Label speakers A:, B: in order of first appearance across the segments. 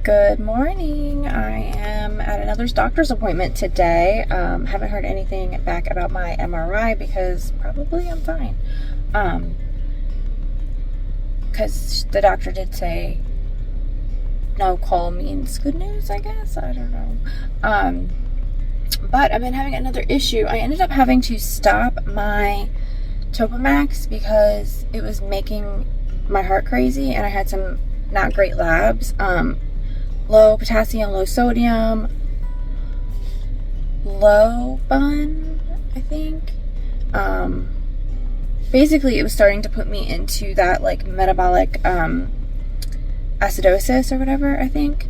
A: Good morning. I am at another doctor's appointment today. Haven't heard anything back about my MRI because probably I'm fine. Because the doctor did say no call means good news, I guess. I don't know. But I've been having another issue. I ended up having to stop my Topamax because it was making my heart crazy, and I had some not great labs. Low potassium, low sodium, low bun, I think. Basically, it was starting to put me into that like metabolic acidosis or whatever, I think.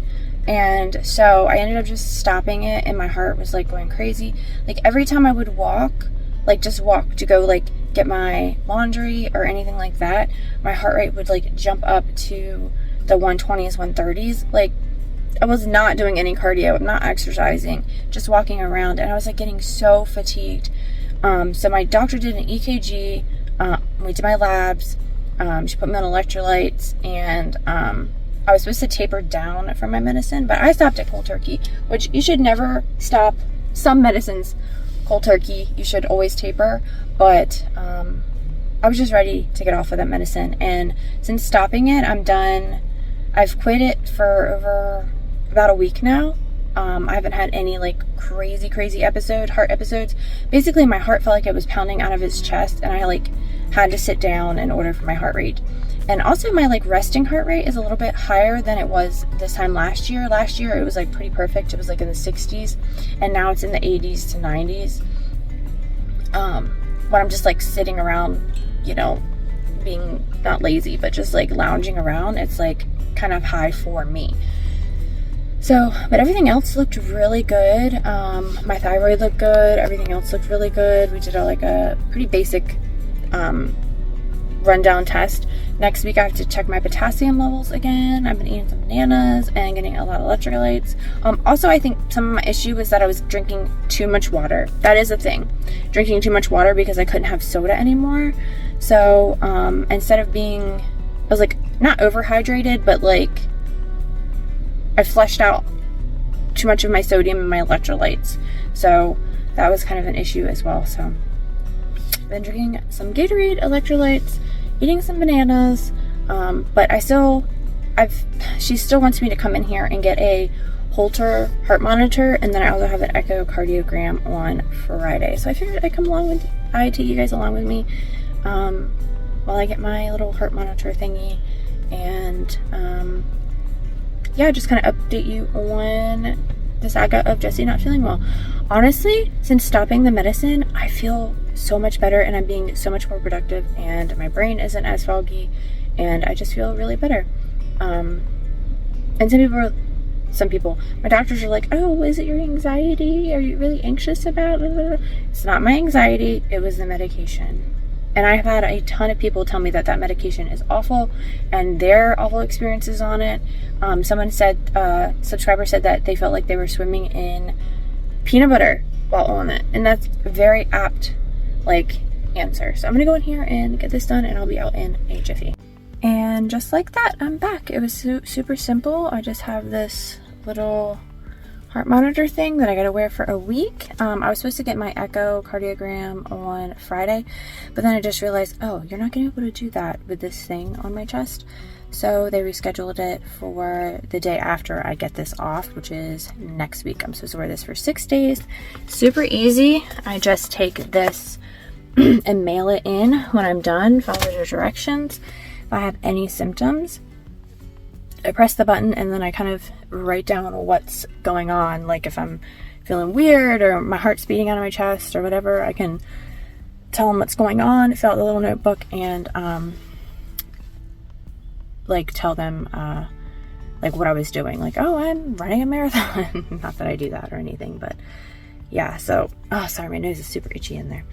A: And so I ended up just stopping it, and my heart was like going crazy. Like every time I would walk, like just walk to go like get my laundry or anything like that, my heart rate would like jump up to the 120s, 130s. Like I was not doing any cardio, I'm not exercising, just walking around, and I was like getting so fatigued. So my doctor did an EKG, we did my labs, she put me on electrolytes, and I was supposed to taper down from my medicine, but I stopped it cold turkey, which you should never stop some medicines cold turkey. You should always taper, but I was just ready to get off of that medicine, and since stopping it, I'm done. I've quit it for over about a week now. I haven't had any like crazy heart episodes. Basically, my heart felt like it was pounding out of its chest, and I like had to sit down in order for my heart rate. And also my like resting heart rate is a little bit higher than it was this time last year. Last year it was like pretty perfect. It was like in the 60s, and now it's in the 80s to 90s. When I'm just like sitting around, you know, being not lazy, but just like lounging around, it's like kind of high for me. So, but everything else looked really good. My thyroid looked good. Everything else looked really good. We did a pretty basic rundown test. Next week I have to check my potassium levels again. I've been eating some bananas and getting a lot of electrolytes. Also, I think some of my issue was that I was drinking too much water. That is a thing. Drinking too much water because I couldn't have soda anymore. So, instead of being, I was like not overhydrated, but like I flushed out too much of my sodium and my electrolytes. So that was kind of an issue as well. So I've been drinking some Gatorade, electrolytes, eating some bananas, but she still wants me to come in here and get a Holter heart monitor, and then I also have an echocardiogram on Friday. So I figured I'd take you guys along with me while I get my little heart monitor thingy, and yeah, just kind of update you on the saga of Jessie not feeling well. Honestly, since stopping the medicine, I feel so much better, and I'm being so much more productive, and my brain isn't as foggy, and I just feel really better. And some people, my doctors are like, oh, is it your anxiety? Are you really anxious about it? It's not my anxiety, it was the medication. And I've had a ton of people tell me that medication is awful, and their awful experiences on it. Someone said, subscriber said that they felt like they were swimming in peanut butter while on it, and that's a very apt like answer. So I'm gonna go in here and get this done, and I'll be out in a jiffy. And just like that, I'm back. It was super simple. I just have this little heart monitor thing that I gotta wear for a week. I was supposed to get my echocardiogram on Friday, but then I just realized, oh, you're not gonna be able to do that with this thing on my chest. So they rescheduled it for the day after I get this off, which is next week. I'm supposed to wear this for 6 days. Super easy. I just take this and mail it in when I'm done, follow the directions. If I have any symptoms, I press the button, and then I kind of write down what's going on. Like if I'm feeling weird or my heart's beating out of my chest or whatever, I can tell them what's going on, fill out the little notebook, and like tell them like what I was doing. Like, oh, I'm running a marathon. Not that I do that or anything, but yeah. So, oh, sorry, my nose is super itchy in there.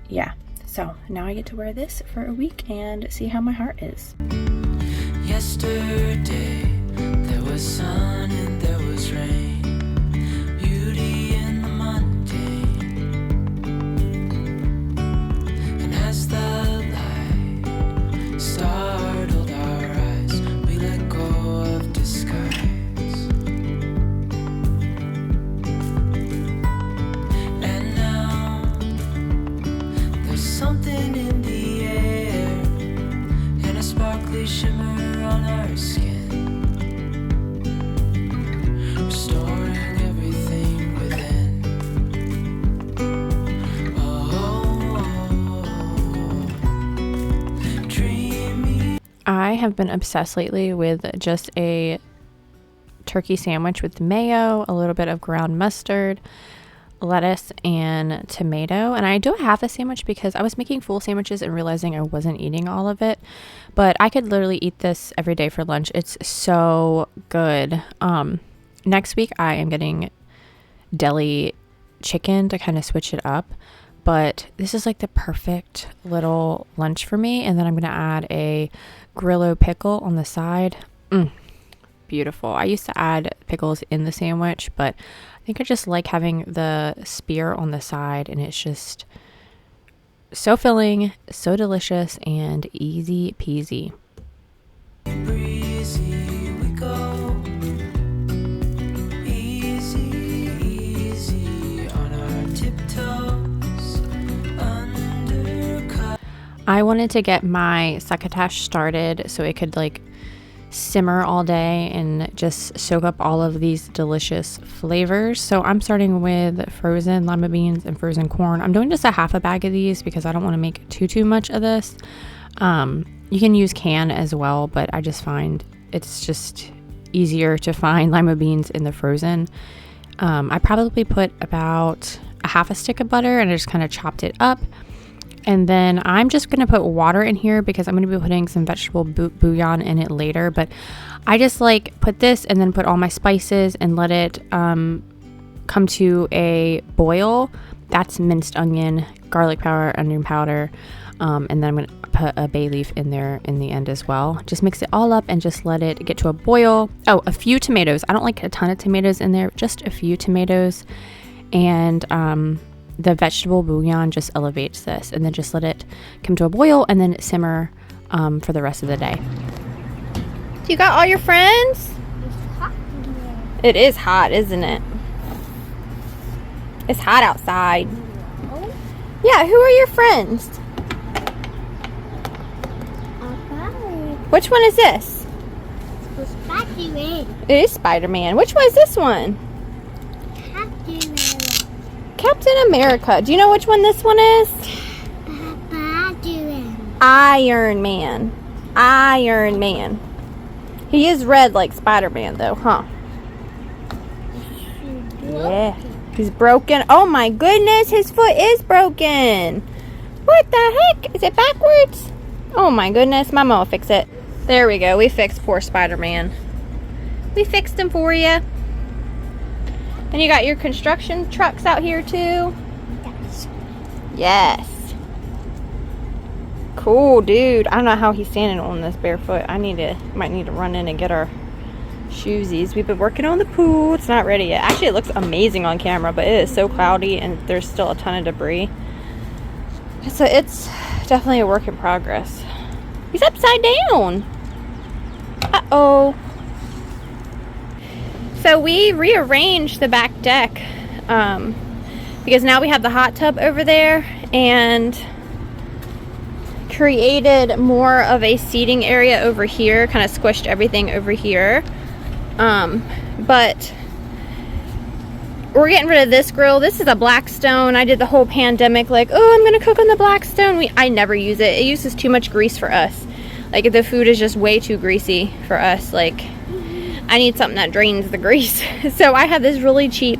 A: Yeah. So now I get to wear this for a week and see how my heart is.
B: Yesterday there was sun and there was rain, beauty in the mundane, and as the light startled our eyes, we let go. sparkly shimmer on our skin, restoring everything within. Dreamy.
A: I have been obsessed lately with just a turkey sandwich with mayo, a little bit of ground mustard, lettuce, and tomato. And I do a half a sandwich because I was making full sandwiches and realizing I wasn't eating all of it. But I could literally eat this every day for lunch. It's so good. Next week I am getting deli chicken to kind of switch it up. But this is like the perfect little lunch for me. And then I'm going to add a Grillo pickle on the side. Beautiful. I used to add pickles in the sandwich, but I think I just like having the spear on the side, and it's just so filling, so delicious, and easy peasy.
B: Breezy we go, easy, easy on our tiptoes, undercut.
A: I wanted to get my succotash started so it could like simmer all day and just soak up all of these delicious flavors. So I'm starting with frozen lima beans and frozen corn. I'm doing just a half a bag of these because I don't want to make too much of this. You can use can as well, but I just find it's just easier to find lima beans in the frozen. I probably put about a half a stick of butter and I just kind of chopped it up. And then I'm just going to put water in here because I'm going to be putting some vegetable bouillon in it later. But I just like put this and then put all my spices and let it come to a boil. That's minced onion, garlic powder, onion powder. And then I'm going to put a bay leaf in there in the end as well. Just mix it all up and just let it get to a boil. Oh, a few tomatoes. I don't like a ton of tomatoes in there, just a few tomatoes. And the vegetable bouillon just elevates this, and then just let it come to a boil and then simmer for the rest of the day. You got all your friends?
C: It's hot in here.
A: It is hot, isn't it? It's hot outside.
C: Oh,
A: Yeah, who are your friends?
C: okay.
A: Which one is this?
C: It's Spider-Man.
A: It is Spider-Man. Which one is this one?
C: Captain
A: Captain America. Do you know which one this one is?
C: Spider-Man.
A: Iron Man. Iron Man. He is red like Spider-Man though, huh? Yeah. He's broken. Oh my goodness, his foot is broken. What the heck? Is it backwards? Oh my goodness, my mom will fix it. There we go. We fixed poor Spider-Man. We fixed him for you. And you got your construction trucks out here too?
C: Yes.
A: Yes. Cool, dude. I don't know how he's standing on this barefoot. Might need to run in and get our shoesies. We've been working on the pool. It's not ready yet. Actually, it looks amazing on camera, but it is so cloudy and there's still a ton of debris. So it's definitely a work in progress. He's upside down. Uh-oh. So we rearranged the back deck because now we have the hot tub over there and created more of a seating area over here, kind of squished everything over here. But we're getting rid of this grill. This is a Blackstone. I did the whole pandemic like, oh, I'm gonna cook on the Blackstone. I never use it. It uses too much grease for us. Like the food is just way too greasy for us. Like I need something that drains the grease. So I have this really cheap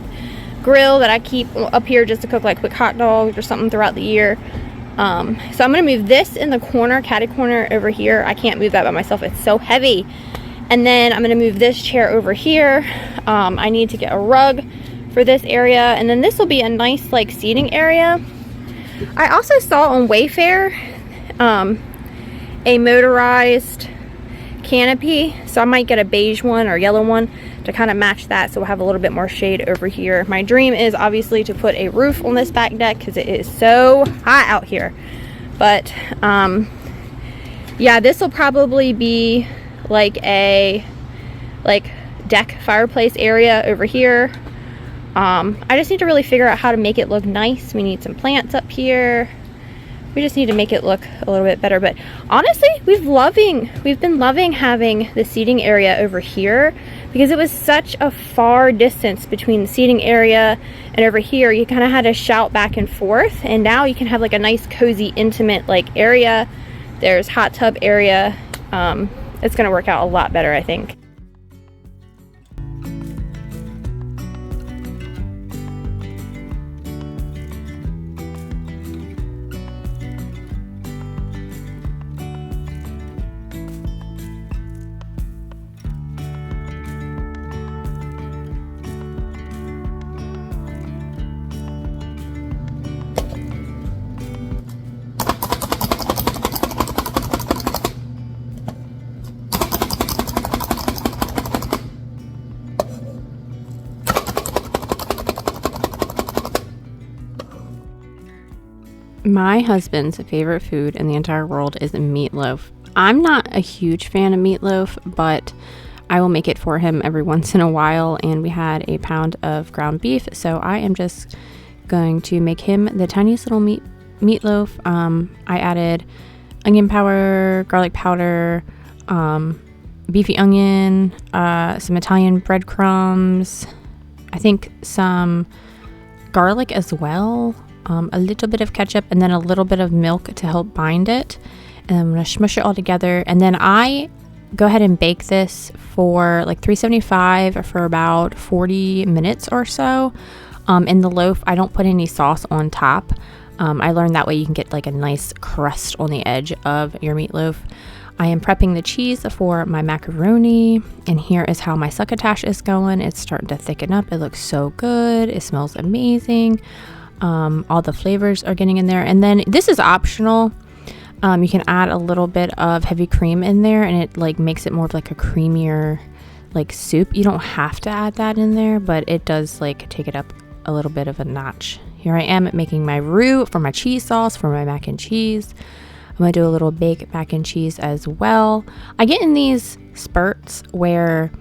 A: grill that I keep up here just to cook like quick hot dogs or something throughout the year. So I'm gonna move this in the corner, catty corner over here. I can't move that by myself. It's so heavy. And then I'm gonna move this chair over here. I need to get a rug for this area, and then this will be a nice like seating area. I also saw on Wayfair a motorized canopy, so I might get a beige one or yellow one to kind of match that, so we'll have a little bit more shade over here. My dream is obviously to put a roof on this back deck because it is so hot out here. But yeah, this will probably be like a deck fireplace area over here. I just need to really figure out how to make it look nice. We need some plants up here. We just need to make it look a little bit better. But honestly, we've been loving having the seating area over here, because it was such a far distance between the seating area and over here. You kind of had to shout back and forth, and now you can have like a nice cozy intimate like area. There's hot tub area. It's gonna work out a lot better, I think. My husband's favorite food in the entire world is meatloaf. I'm not a huge fan of meatloaf, but I will make it for him every once in a while, and we had a pound of ground beef, so I am just going to make him the tiniest little meatloaf. I added onion powder, garlic powder, beefy onion, some Italian breadcrumbs, I think some garlic as well, a little bit of ketchup, and then a little bit of milk to help bind it. And I'm going to smush it all together, and then I go ahead and bake this for like 375 for about 40 minutes or so. In the loaf, I don't put any sauce on top. I learned that way you can get like a nice crust on the edge of your meatloaf. I am prepping the cheese for my macaroni, and here is how my succotash is going. It's starting to thicken up. It looks so good. It smells amazing. All the flavors are getting in there, and then this is optional. You can add a little bit of heavy cream in there, and it like makes it more of like a creamier like soup. You don't have to add that in there, but it does like take it up a little bit of a notch. Here I am making my roux for my cheese sauce for my mac and cheese. I'm gonna do a little baked mac and cheese as well. I get in these spurts where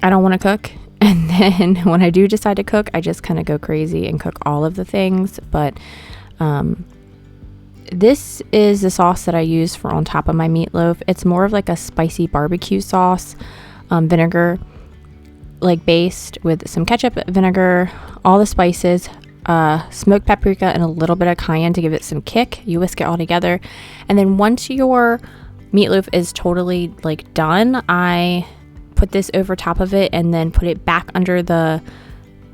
A: I don't want to cook, and then when I do decide to cook, I just kind of go crazy and cook all of the things. But this is the sauce that I use for on top of my meatloaf. It's more of like a spicy barbecue sauce, vinegar like based with some ketchup, vinegar, all the spices, smoked paprika, and a little bit of cayenne to give it some kick. You whisk it all together, and then once your meatloaf is totally like done, I put this over top of it and then put it back under the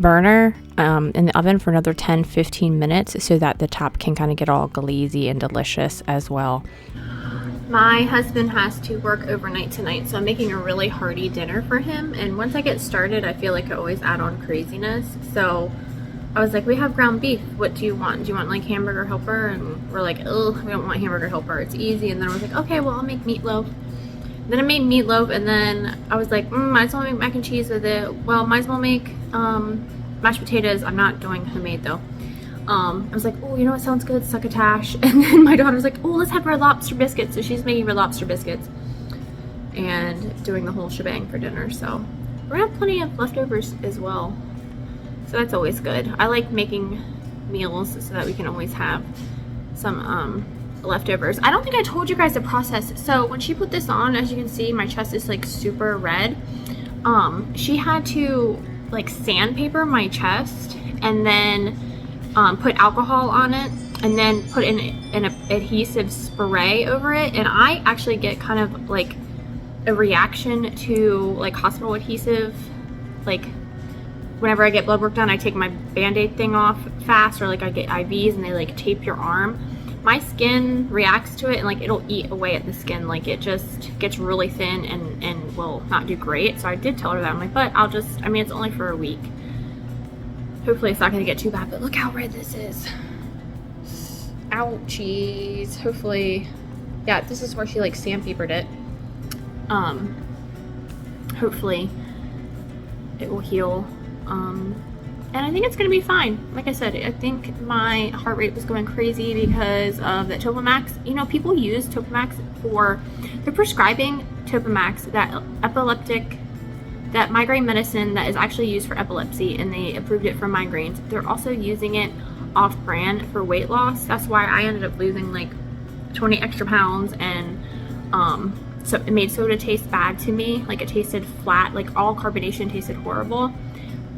A: burner in the oven for another 10-15 minutes so that the top can kind of get all glazy and delicious as well. My husband has to work overnight tonight, so I'm making a really hearty dinner for him, and once I get started I feel like I always add on craziness. So I was like, we have ground beef, what do you want? Do you want like hamburger helper? And we're like, oh, we don't want hamburger helper, it's easy. And then I was like, okay, well, I'll make meatloaf. Then I made meatloaf, and then I was like, might as well make mac and cheese with it. Well, might as well make mashed potatoes. I'm not doing homemade though. I was like, oh, you know what sounds good? Succotash. And then my daughter was like, oh, let's have red lobster biscuits. So she's making red lobster biscuits and doing the whole shebang for dinner. So we're gonna have plenty of leftovers as well. So that's always good. I like making meals so that we can always have some leftovers. I don't think I told you guys the process. So when she put this on, as you can see, my chest is like super red. She had to like sandpaper my chest and then put alcohol on it and then put in an adhesive spray over it. And I actually get kind of like a reaction to like hospital adhesive. Like whenever I get blood work done, I take my Band-Aid thing off fast, or like I get IVs and they like tape your arm. My skin reacts to it, and like it'll eat away at the skin. Like it just gets really thin and will not do great. So I did tell her that. I'm like, but I'll just, I mean, it's only for a week. Hopefully it's not gonna get too bad, but look how red this is. Ouchies. Hopefully, yeah, this is where she like sandpapered it. Hopefully it will heal. And I think it's gonna be fine. Like I said, I think my heart rate was going crazy because of the Topamax. You know, people use Topamax they're prescribing Topamax, that epileptic that migraine medicine that is actually used for epilepsy, and they approved it for migraines, they're also using it off-brand for weight loss. That's why I ended up losing like 20 extra pounds, and so it made soda taste bad to me. Like, it tasted flat, like all carbonation tasted horrible.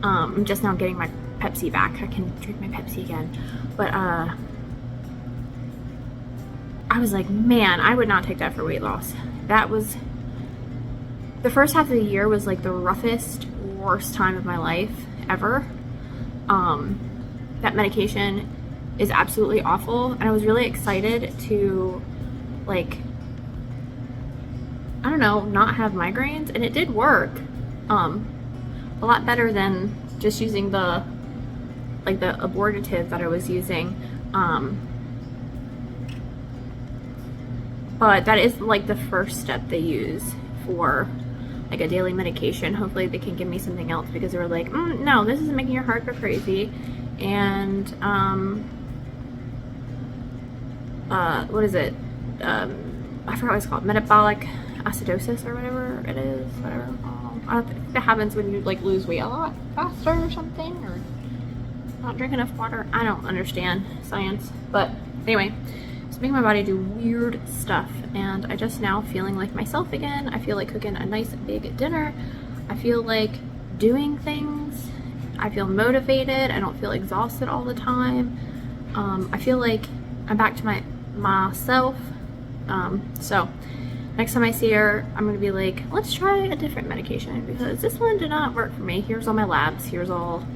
A: I'm just now getting my Pepsi back. I can drink my Pepsi again. But I was like, man, I would not take that for weight loss. That was, the first half of the year was like the roughest, worst time of my life ever. That medication is absolutely awful, and I was really excited to, like, I don't know, not have migraines, and it did work. A lot better than just using the abortive that I was using. But that is like the first step they use for like a daily medication. Hopefully they can give me something else, because they were like, no, this is making your heart go crazy. And what is it? I forgot what it's called. Metabolic acidosis or whatever it is. Whatever. I think that happens when you like lose weight a lot faster or something, or not drink enough water. I don't understand science, but anyway, it's making my body do weird stuff, and I just now feeling like myself again. I feel like cooking a nice big dinner. I feel like doing things. I feel motivated. I don't feel exhausted all the time. I feel like I'm back to myself. So next time I see her, I'm gonna be like, let's try a different medication, because this one did not work for me. Here's all my labs. Here's all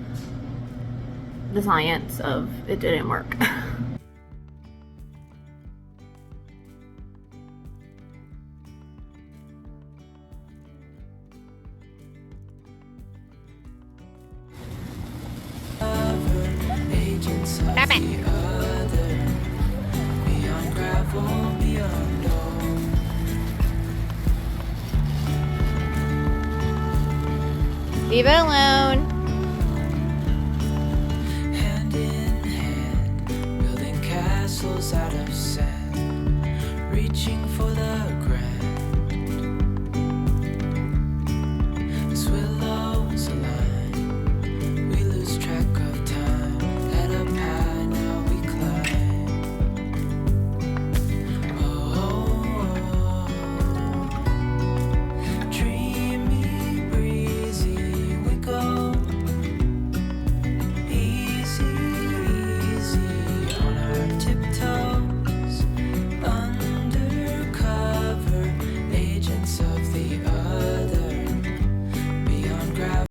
A: the science of it didn't work.
B: Stop it. Beyond gravel, beyond all.
A: Leave it alone.
B: Hand in hand, building castles out of sand.